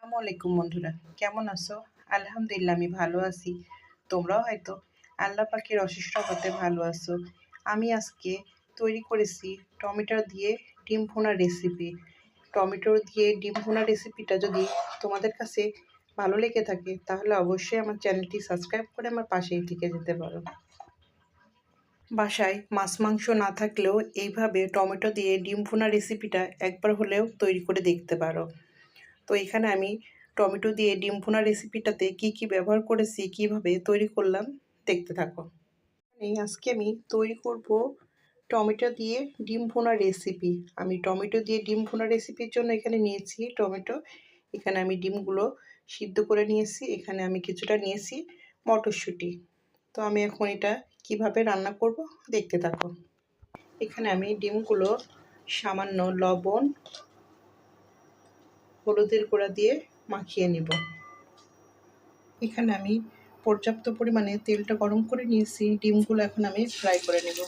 আসসালামু আলাইকুম বন্ধুরা, কেমন আছো? আলহামদুলিল্লাহ আমি ভালো আছি। তোমরাও হয়তো আল্লাহ পাকের অশেষ রহমতে ভালো আছো। আমি আজকে তৈরি করেছি টমেটো দিয়ে ডিম ভুনা রেসিপি। টমেটো দিয়ে ডিম ভুনা রেসিপিটা যদি তোমাদের কাছে ভালো লেগে থাকে তাহলে অবশ্যই আমার চ্যানেলটি সাবস্ক্রাইব করে আমার পাশেই থেকে যেতে পারো। বাসায় মাছ মাংস না থাকলেও এইভাবে টমেটো দিয়ে ডিম ভুনা রেসিপিটা একবার হলেও তৈরি করে দেখতে পারো। তো এখানে আমি টমেটো দিয়ে ডিম ভুনা রেসিপিটাতে কি কি ব্যবহার করেছি, কিভাবে তৈরি করলাম দেখতে থাকো। আজকে আমি তৈরি করব টমেটো দিয়ে ডিম ভুনা রেসিপি। আমি টমেটো দিয়ে ডিম ভুনা রেসিপির জন্য এখানে নিয়েছি টমেটো। এখানে আমি ডিমগুলো সিদ্ধ করে নিয়েছি। এখানে আমি কিছুটা নিয়েছি মটরশুঁটি। তো আমি এখন এটা কিভাবে রান্না করব দেখতে থাকো। এখানে আমি ডিমগুলো সামান্য লবণ, হলুদের গুঁড়া দিয়ে মাখিয়ে নেব। এখানে আমি পর্যাপ্ত পরিমাণে তেলটা গরম করে নিয়েছি। ডিমগুলো এখন আমি ফ্রাই করে নেব।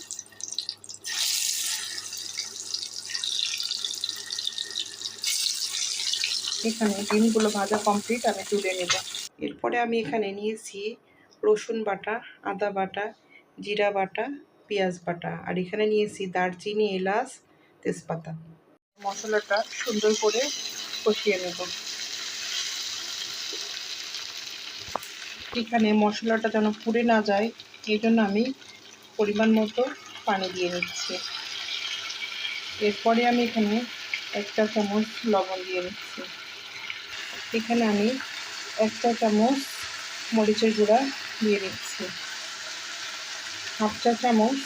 এখানে ডিমগুলো ভাজা কমপ্লিট, আমি তুলে নেব। এরপরে আমি এখানে নিয়েছি রসুন বাটা, আদা বাটা, জিরা বাটা, পেঁয়াজ বাটা, আর এখানে নিয়েছি দারচিনি, এলাচ, তেজপাতা। মশলাটা সুন্দর করে কষিয়ে নেব। এখানে মশলাটা যেন পুড়ে না যায় এই জন্য আমি পরিমাণ মতো পানি দিয়ে নিচ্ছি। এরপরে আমি এখানে 1 চা চামচ লবণ দিয়ে নিচ্ছি। এখানে আমি 1 চা চামচ মরিচের গুঁড়া দিয়ে নিচ্ছি। 1/2 চা চামচ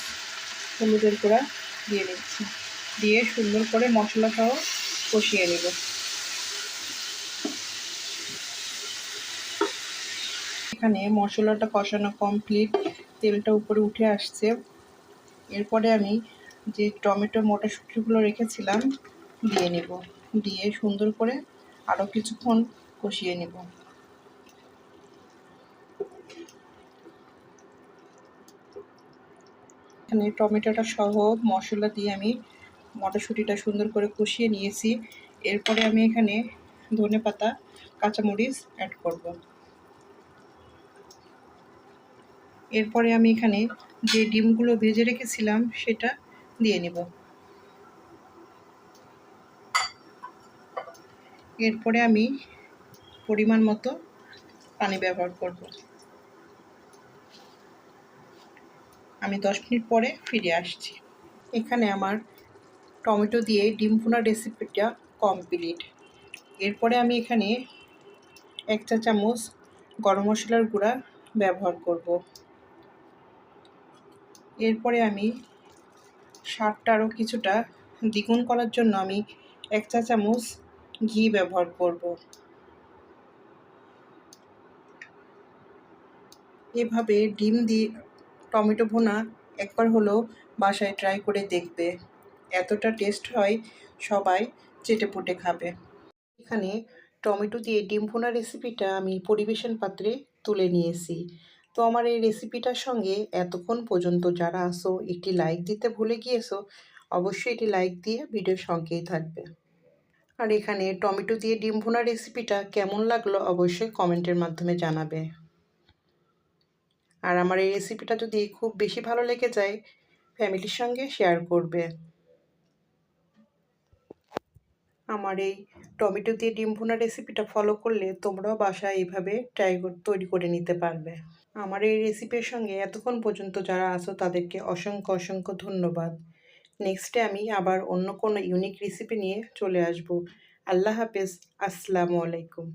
হলুদের গুঁড়া দিয়ে নিচ্ছি। দিয়ে সুন্দর করে মশলা সহ কষিয়ে নেব। এখানে মশলাটা কষানো কমপ্লিট, তেলটা উপরে উঠে আসছে। এরপরে আমি যে টমেটো মটরশুঁটিগুলো রেখেছিলাম দিয়ে নেব। দিয়ে সুন্দর করে আরও কিছুক্ষণ কষিয়ে নেব। এখানে টমেটোটা সহ মশলা দিয়ে আমি মটরশুঁটিটা সুন্দর করে কষিয়ে নিয়েছি। এরপরে আমি এখানে ধনেপাতা, কাঁচামরিচ অ্যাড করব। এরপরে আমি এখানে যে ডিমগুলো ভেজে রেখেছিলাম সেটা দিয়ে নেব। এরপরে আমি পরিমাণ মতো পানি ব্যবহার করব। আমি 10 মিনিট পরে ফিরে আসছি। এখানে আমার টমেটো দিয়ে ডিম ভুনা রেসিপিটা কমপ্লিট। এরপরে আমি এখানে 1 চা চামচ গরম মশলার গুঁড়া ব্যবহার করব। এরপরে আমি স্বাদটা আরও কিছুটা দ্বিগুণ করার জন্য আমি 1 চা চামচ ঘি ব্যবহার করব। এভাবে ডিম দিয়ে টমেটো ভুনা একবার হলেও বাসায় ট্রাই করে দেখবে। এতটা টেস্ট হয়, সবাই চেটেপুটে খাবে। এখানে টমেটো দিয়ে ডিম ভুনা রেসিপিটা আমি পরিবেশন পাত্রে তুলে নিয়েছি। তো আমার এই রেসিপিটার সঙ্গে এতক্ষণ পর্যন্ত যারা আসো একটি লাইক দিতে ভুলে গিয়েছো, অবশ্যই এটি লাইক দিয়ে ভিডিওর সঙ্গেই থাকবে। আর এখানে টমেটো দিয়ে ডিম ভুনা রেসিপিটা কেমন লাগলো অবশ্যই কমেন্টের মাধ্যমে জানাবে। আর আমার এই রেসিপিটা যদি খুব বেশি ভালো লেগে যায় ফ্যামিলির সঙ্গে শেয়ার করবে। আমার এই টমেটো দিয়ে ডিম ভুনা রেসিপিটা ফলো করলে তোমরাও বাসায় এইভাবে তৈরি করে নিতে পারবে। আমার এই রেসিপির সঙ্গে এতক্ষণ পর্যন্ত যারা আছো তাদেরকে অসংখ্য অসংখ্য ধন্যবাদ। নেক্সটে আমি আবার অন্য কোনো ইউনিক রেসিপি নিয়ে চলে আসব। আল্লাহ হাফেজ। আসসালামু আলাইকুম।